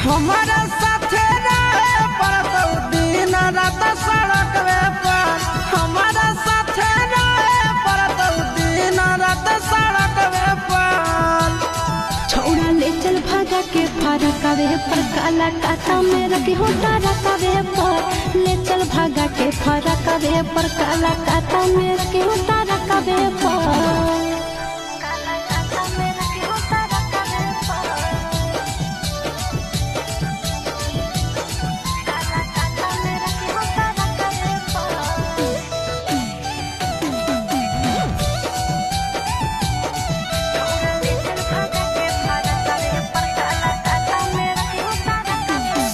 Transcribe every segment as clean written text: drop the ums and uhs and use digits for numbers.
हमारा साथे रहे पड़तौ दिन रात सड़क पर। हमारा साथे रहे पड़तौ दिन रात सड़क पर। छोड़ा ले चल भागा के फरकवे पर काला काटा में रखी होता रखवे पर। ले चल भागा के फरकवे पर काला काटा में रखी होता रखवे पर।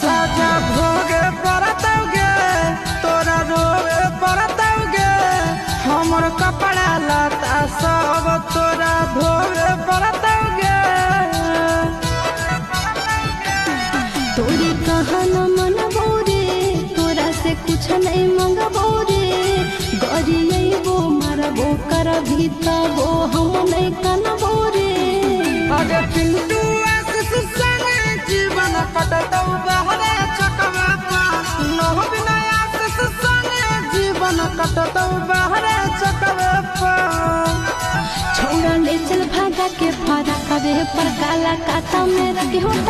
साजा भोगे पड़तौगे तोरा रोवे पड़तौगे। हमर कपड़ा लता सब तोरा धोवे पड़तौगे। तोरी कहा न मनबो रे तोरा से कुछ नहीं मंगबो रे। गरियबो मारबो कर भीतबो हम नहीं कनबो रे। अगे पिंटू आशीष संगे जीवन कटतौ बहरे चकवा पर। नह बिना आशीष संगे जीवन कटतौ बहरे चकवा पर। छोड़ा ले चल भागा के फरकवे पर काला काटा में रखी होता